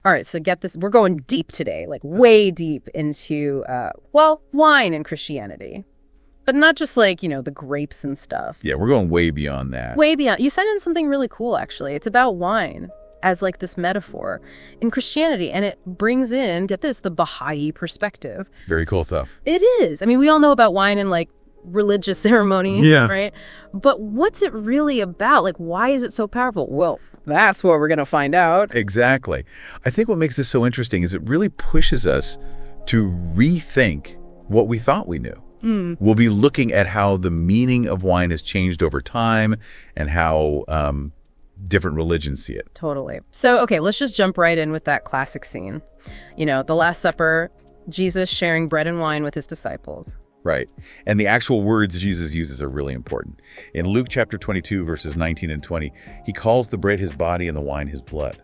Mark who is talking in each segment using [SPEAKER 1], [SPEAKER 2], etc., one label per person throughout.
[SPEAKER 1] All right, so get this. We're going deep today, like way deep into, wine in Christianity. But not just like, the grapes and stuff.
[SPEAKER 2] Yeah, we're going way beyond that.
[SPEAKER 1] Way beyond. You sent in something really cool, actually. It's about wine as like this metaphor in Christianity. And it brings in, get this, the Baha'i perspective.
[SPEAKER 2] Very cool stuff.
[SPEAKER 1] It is. I mean, we all know about wine and like religious ceremonies, right? But what's it really about? Like, why is it so powerful? Well, that's what we're going to find out.
[SPEAKER 2] Exactly. I think what makes this so interesting is it really pushes us to rethink what we thought we knew. We'll be looking at how the meaning of wine has changed over time and how different religions see it.
[SPEAKER 1] Totally. So, okay, let's just jump right in with that classic scene. The Last Supper, Jesus sharing bread and wine with his disciples.
[SPEAKER 2] Right. And the actual words Jesus uses are really important. In Luke chapter 22, verses 19 and 20, he calls the bread his body and the wine his blood.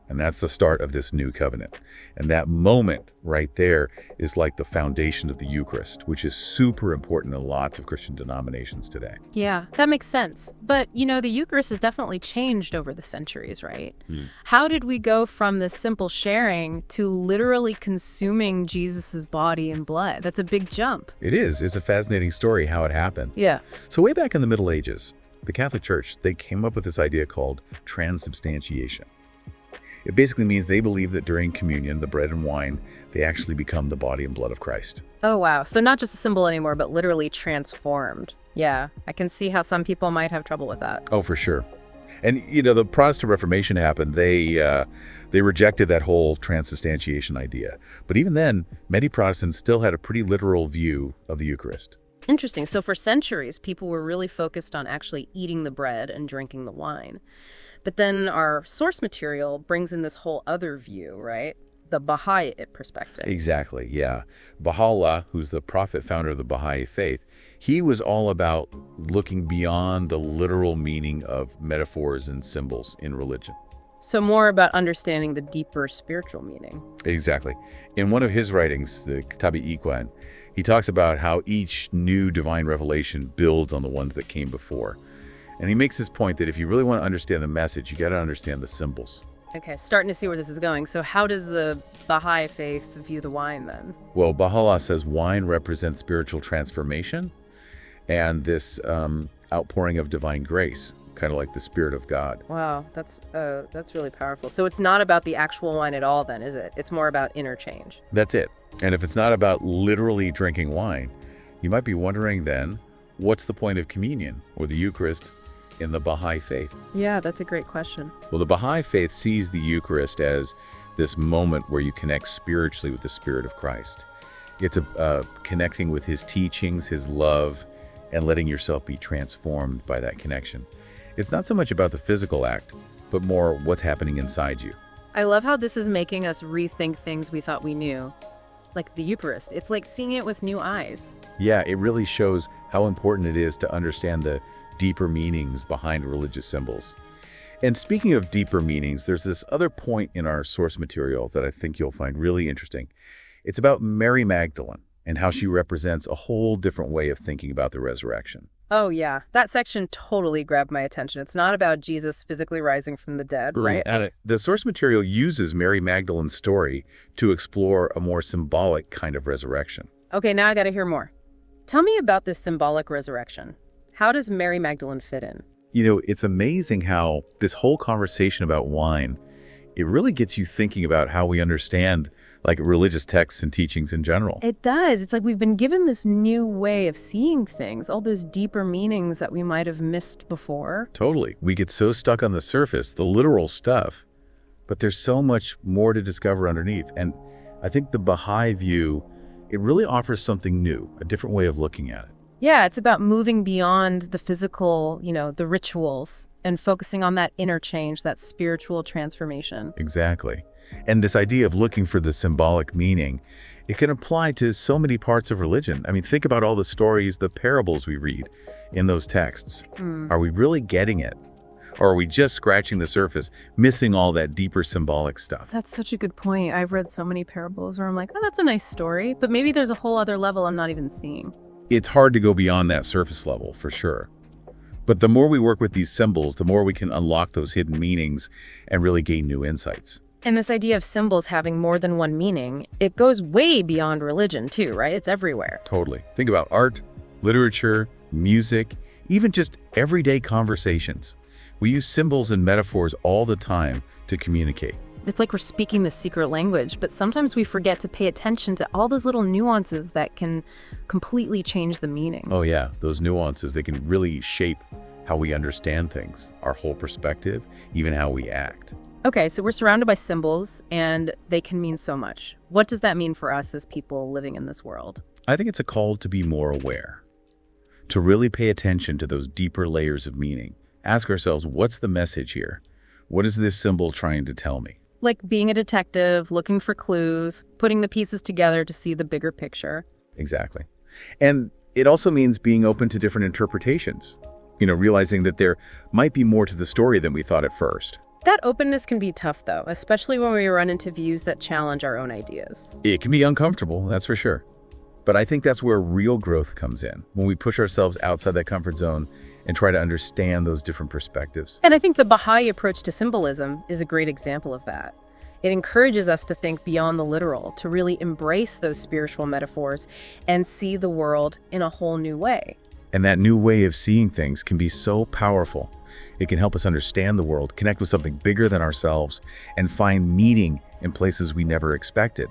[SPEAKER 2] And that's the start of this new covenant. And that moment right there is like the foundation of the Eucharist, which is super important in lots of Christian denominations today.
[SPEAKER 1] Yeah, that makes sense. But, the Eucharist has definitely changed over the centuries, right? How did we go from this simple sharing to literally consuming Jesus's body and blood? That's a big jump.
[SPEAKER 2] It is. It's a fascinating story how it happened.
[SPEAKER 1] Yeah.
[SPEAKER 2] So way back in the Middle Ages, the Catholic Church, they came up with this idea called transubstantiation. It basically means they believe that during communion, the bread and wine, they actually become the body and blood of Christ.
[SPEAKER 1] Oh, wow. So not just a symbol anymore, but literally transformed. Yeah, I can see how some people might have trouble with that.
[SPEAKER 2] Oh, for sure. And, the Protestant Reformation happened. They rejected that whole transubstantiation idea. But even then, many Protestants still had a pretty literal view of the Eucharist.
[SPEAKER 1] Interesting. So for centuries, people were really focused on actually eating the bread and drinking the wine. But then our source material brings in this whole other view, right? The Baha'i perspective.
[SPEAKER 2] Exactly, yeah. Baha'u'llah, who's the prophet founder of the Baha'i faith, he was all about looking beyond the literal meaning of metaphors and symbols in religion.
[SPEAKER 1] So more about understanding the deeper spiritual meaning.
[SPEAKER 2] Exactly. In one of his writings, the Kitab-i-Iqan, he talks about how each new divine revelation builds on the ones that came before. And he makes this point that if you really want to understand the message, you got to understand the symbols.
[SPEAKER 1] Okay, starting to see where this is going. So how does the Baha'i faith view the wine then?
[SPEAKER 2] Well, Baha'u'llah says wine represents spiritual transformation and this outpouring of divine grace, kind of like the Spirit of God.
[SPEAKER 1] Wow, that's really powerful. So it's not about the actual wine at all then, is it? It's more about interchange.
[SPEAKER 2] That's it. And if it's not about literally drinking wine, you might be wondering then, what's the point of communion or the Eucharist in the Baha'i faith?
[SPEAKER 1] Yeah, that's a great question.
[SPEAKER 2] Well, the Baha'i faith sees the Eucharist as this moment where you connect spiritually with the Spirit of Christ. It's connecting with his teachings, his love, and letting yourself be transformed by that connection. It's not so much about the physical act, but more what's happening inside you.
[SPEAKER 1] I love how this is making us rethink things we thought we knew. Like the Eucharist. It's like seeing it with new eyes.
[SPEAKER 2] Yeah, it really shows how important it is to understand the deeper meanings behind religious symbols. And speaking of deeper meanings, there's this other point in our source material that I think you'll find really interesting. It's about Mary Magdalene and how she represents a whole different way of thinking about the resurrection.
[SPEAKER 1] Oh, yeah. That section totally grabbed my attention. It's not about Jesus physically rising from the dead, right?
[SPEAKER 2] And the source material uses Mary Magdalene's story to explore a more symbolic kind of resurrection.
[SPEAKER 1] Okay, now I got to hear more. Tell me about this symbolic resurrection. How does Mary Magdalene fit in?
[SPEAKER 2] It's amazing how this whole conversation about wine, it really gets you thinking about how we understand like religious texts and teachings in general.
[SPEAKER 1] It does. It's like we've been given this new way of seeing things, all those deeper meanings that we might have missed before.
[SPEAKER 2] Totally. We get so stuck on the surface, the literal stuff, but there's so much more to discover underneath. And I think the Baha'i view, it really offers something new, a different way of looking at it.
[SPEAKER 1] Yeah, it's about moving beyond the physical, the rituals, and focusing on that interchange, that spiritual transformation.
[SPEAKER 2] Exactly. And this idea of looking for the symbolic meaning, it can apply to so many parts of religion. I mean, think about all the stories, the parables we read in those texts. Are we really getting it? Or are we just scratching the surface, missing all that deeper symbolic stuff?
[SPEAKER 1] That's such a good point. I've read so many parables where I'm like, oh, that's a nice story, but maybe there's a whole other level I'm not even seeing.
[SPEAKER 2] It's hard to go beyond that surface level, for sure. But the more we work with these symbols, the more we can unlock those hidden meanings and really gain new insights.
[SPEAKER 1] And this idea of symbols having more than one meaning, it goes way beyond religion too, right? It's everywhere.
[SPEAKER 2] Totally. Think about art, literature, music, even just everyday conversations. We use symbols and metaphors all the time to communicate.
[SPEAKER 1] It's like we're speaking the secret language, but sometimes we forget to pay attention to all those little nuances that can completely change the meaning.
[SPEAKER 2] Oh yeah, those nuances, they can really shape how we understand things, our whole perspective, even how we act.
[SPEAKER 1] Okay, so we're surrounded by symbols, and they can mean so much. What does that mean for us as people living in this world?
[SPEAKER 2] I think it's a call to be more aware, to really pay attention to those deeper layers of meaning. Ask ourselves, what's the message here? What is this symbol trying to tell me?
[SPEAKER 1] Like being a detective, looking for clues, putting the pieces together to see the bigger picture.
[SPEAKER 2] Exactly. And it also means being open to different interpretations. Realizing that there might be more to the story than we thought at first.
[SPEAKER 1] That openness can be tough, though, especially when we run into views that challenge our own ideas.
[SPEAKER 2] It can be uncomfortable, that's for sure. But I think that's where real growth comes in, when we push ourselves outside that comfort zone and try to understand those different perspectives.
[SPEAKER 1] And I think the Baha'i approach to symbolism is a great example of that. It encourages us to think beyond the literal, to really embrace those spiritual metaphors and see the world in a whole new way.
[SPEAKER 2] And that new way of seeing things can be so powerful. It can help us understand the world, connect with something bigger than ourselves, and find meaning in places we never expected.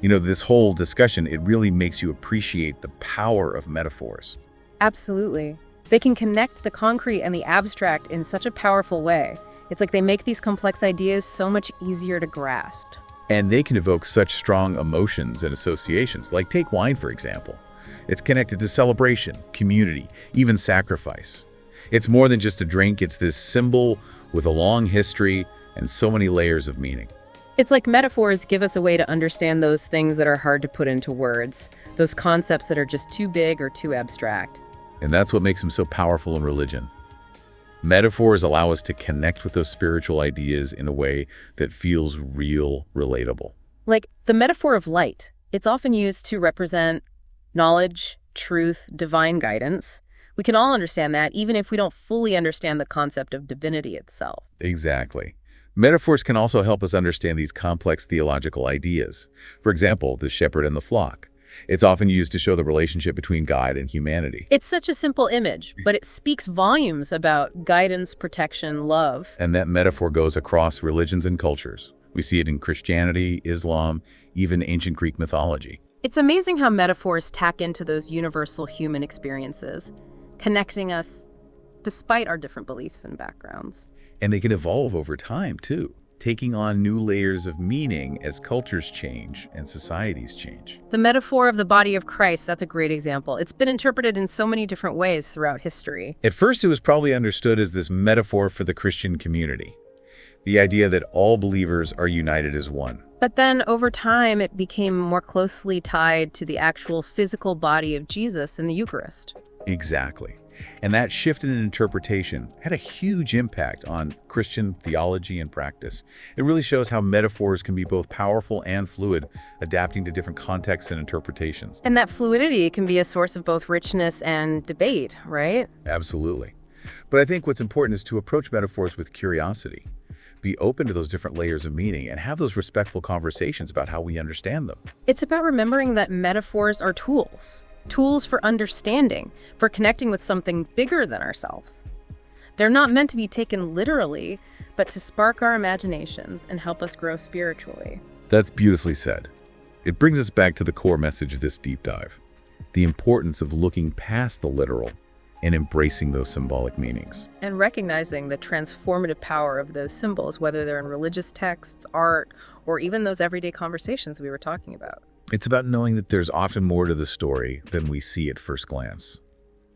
[SPEAKER 2] This whole discussion, it really makes you appreciate the power of metaphors.
[SPEAKER 1] Absolutely. They can connect the concrete and the abstract in such a powerful way. It's like they make these complex ideas so much easier to grasp.
[SPEAKER 2] And they can evoke such strong emotions and associations, like take wine, for example. It's connected to celebration, community, even sacrifice. It's more than just a drink, it's this symbol with a long history and so many layers of meaning.
[SPEAKER 1] It's like metaphors give us a way to understand those things that are hard to put into words, those concepts that are just too big or too abstract.
[SPEAKER 2] And that's what makes them so powerful in religion. Metaphors allow us to connect with those spiritual ideas in a way that feels real, relatable.
[SPEAKER 1] Like the metaphor of light. It's often used to represent knowledge, truth, divine guidance. We can all understand that, even if we don't fully understand the concept of divinity itself.
[SPEAKER 2] Exactly. Metaphors can also help us understand these complex theological ideas. For example, the shepherd and the flock. It's often used to show the relationship between God and humanity.
[SPEAKER 1] It's such a simple image, but it speaks volumes about guidance, protection, love.
[SPEAKER 2] And that metaphor goes across religions and cultures. We see it in Christianity, Islam, even ancient Greek mythology.
[SPEAKER 1] It's amazing how metaphors tap into those universal human experiences, connecting us despite our different beliefs and backgrounds.
[SPEAKER 2] And they can evolve over time, too, taking on new layers of meaning as cultures change and societies change.
[SPEAKER 1] The metaphor of the body of Christ, that's a great example. It's been interpreted in so many different ways throughout history.
[SPEAKER 2] At first, it was probably understood as this metaphor for the Christian community, the idea that all believers are united as one.
[SPEAKER 1] But then, over time, it became more closely tied to the actual physical body of Jesus in the Eucharist.
[SPEAKER 2] Exactly. And that shift in interpretation had a huge impact on Christian theology and practice. It really shows how metaphors can be both powerful and fluid, adapting to different contexts and interpretations.
[SPEAKER 1] And that fluidity can be a source of both richness and debate, right?
[SPEAKER 2] Absolutely. But I think what's important is to approach metaphors with curiosity, be open to those different layers of meaning, and have those respectful conversations about how we understand them.
[SPEAKER 1] It's about remembering that metaphors are tools for understanding, for connecting with something bigger than ourselves. They're not meant to be taken literally, but to spark our imaginations and help us grow spiritually.
[SPEAKER 2] That's beautifully said. It brings us back to the core message of this deep dive, the importance of looking past the literal and embracing those symbolic meanings.
[SPEAKER 1] And recognizing the transformative power of those symbols, whether they're in religious texts, art, or even those everyday conversations we were talking about.
[SPEAKER 2] It's about knowing that there's often more to the story than we see at first glance.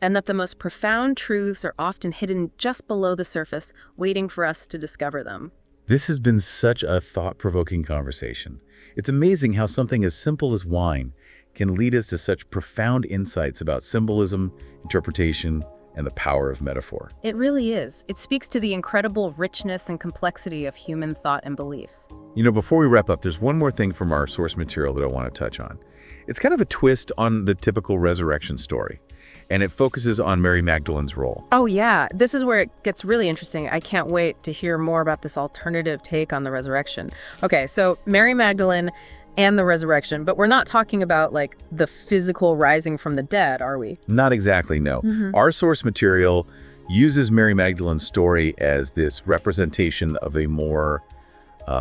[SPEAKER 1] And that the most profound truths are often hidden just below the surface, waiting for us to discover them.
[SPEAKER 2] This has been such a thought-provoking conversation. It's amazing how something as simple as wine can lead us to such profound insights about symbolism, interpretation, and the power of metaphor.
[SPEAKER 1] It really is. It speaks to the incredible richness and complexity of human thought and belief.
[SPEAKER 2] Before we wrap up, there's one more thing from our source material that I want to touch on. It's kind of a twist on the typical resurrection story. and it focuses on Mary Magdalene's role.
[SPEAKER 1] Oh, yeah. This is where it gets really interesting. I can't wait to hear more about this alternative take on the resurrection. Okay, so Mary Magdalene and the resurrection, but we're not talking about like the physical rising from the dead, are we?
[SPEAKER 2] Not exactly, no. Our source material uses Mary Magdalene's story as this representation of a more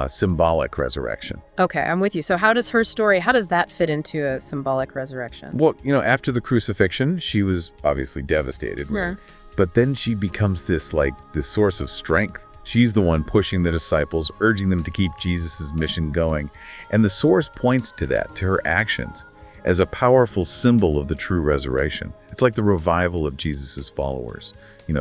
[SPEAKER 2] symbolic resurrection.
[SPEAKER 1] Okay, I'm with you. So how does her story, how does that fit into a symbolic resurrection?
[SPEAKER 2] Well, after the crucifixion, she was obviously devastated, right? But then she becomes this source of strength. She's the one pushing the disciples, urging them to keep Jesus' mission going. And the source points to that, to her actions, as a powerful symbol of the true resurrection. It's like the revival of Jesus' followers,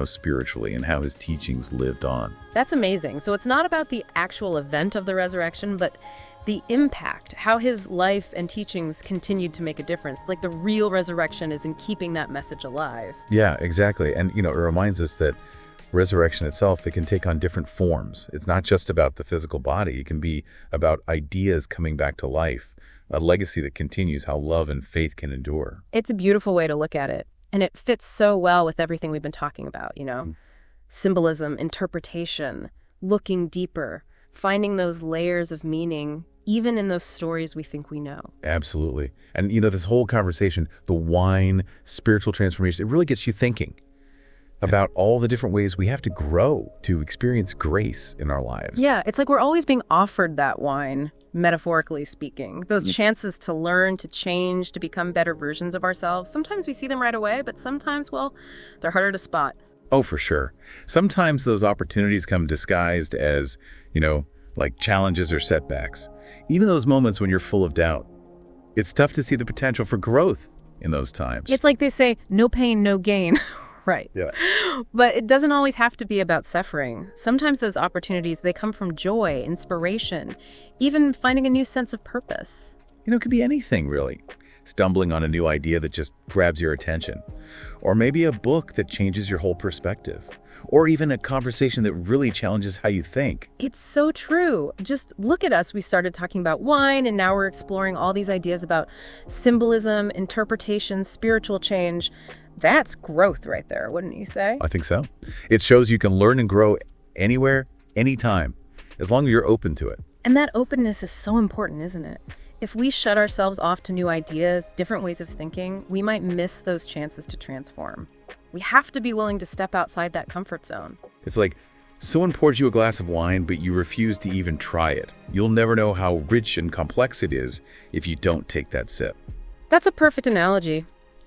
[SPEAKER 2] spiritually, and how his teachings lived on.
[SPEAKER 1] That's amazing. So it's not about the actual event of the resurrection, but the impact, how his life and teachings continued to make a difference. It's like the real resurrection is in keeping that message alive.
[SPEAKER 2] Yeah, exactly. And, it reminds us that resurrection itself, it can take on different forms. It's not just about the physical body. It can be about ideas coming back to life, a legacy that continues, how love and faith can endure.
[SPEAKER 1] It's a beautiful way to look at it. And it fits so well with everything we've been talking about, Symbolism, interpretation, looking deeper, finding those layers of meaning, even in those stories we think we know.
[SPEAKER 2] Absolutely. And, this whole conversation, the wine, spiritual transformation, it really gets you thinking about all the different ways we have to grow to experience grace in our lives.
[SPEAKER 1] Yeah, it's like we're always being offered that wine, metaphorically speaking. Those chances to learn, to change, to become better versions of ourselves. Sometimes we see them right away, but sometimes, they're harder to spot.
[SPEAKER 2] Oh, for sure. Sometimes those opportunities come disguised as, like challenges or setbacks. Even those moments when you're full of doubt. It's tough to see the potential for growth in those times.
[SPEAKER 1] It's like they say, no pain, no gain. Right.
[SPEAKER 2] Yeah.
[SPEAKER 1] But it doesn't always have to be about suffering. Sometimes those opportunities, they come from joy, inspiration, even finding a new sense of purpose.
[SPEAKER 2] It could be anything, really. Stumbling on a new idea that just grabs your attention. Or maybe a book that changes your whole perspective. Or even a conversation that really challenges how you think.
[SPEAKER 1] It's so true. Just look at us. We started talking about wine, and now we're exploring all these ideas about symbolism, interpretation, spiritual change. That's growth right there, wouldn't you say?
[SPEAKER 2] I think so. It shows you can learn and grow anywhere, anytime, as long as you're open to it.
[SPEAKER 1] And that openness is so important, isn't it? If we shut ourselves off to new ideas, different ways of thinking, we might miss those chances to transform. We have to be willing to step outside that comfort zone.
[SPEAKER 2] It's like someone pours you a glass of wine, but you refuse to even try it. You'll never know how rich and complex it is if you don't take that sip.
[SPEAKER 1] That's a perfect analogy.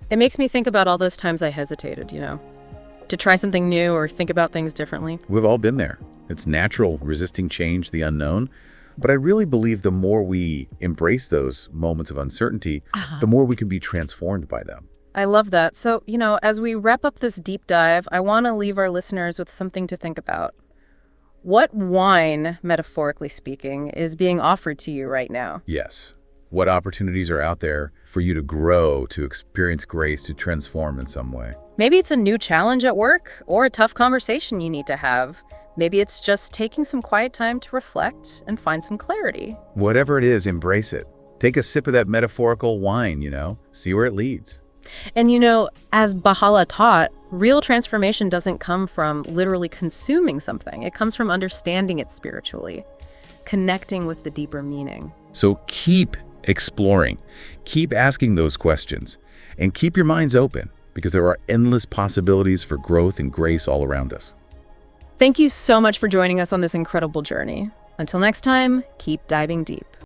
[SPEAKER 1] It makes me think about all those times I hesitated, to try something new or think about things differently.
[SPEAKER 2] We've all been there. It's natural, resisting change, the unknown. But I really believe the more we embrace those moments of uncertainty, the more we can be transformed by them.
[SPEAKER 1] I love that. So, as we wrap up this deep dive, I want to leave our listeners with something to think about. What wine, metaphorically speaking, is being offered to you right now?
[SPEAKER 2] Yes. What opportunities are out there for you to grow, to experience grace, to transform in some way?
[SPEAKER 1] Maybe it's a new challenge at work or a tough conversation you need to have. Maybe it's just taking some quiet time to reflect and find some clarity.
[SPEAKER 2] Whatever it is, embrace it. Take a sip of that metaphorical wine, see where it leads.
[SPEAKER 1] And as Bahá'í taught, real transformation doesn't come from literally consuming something. It comes from understanding it spiritually, connecting with the deeper meaning.
[SPEAKER 2] So keep exploring, keep asking those questions, and keep your minds open, because there are endless possibilities for growth and grace all around us.
[SPEAKER 1] Thank you so much for joining us on this incredible journey. Until next time, keep diving deep.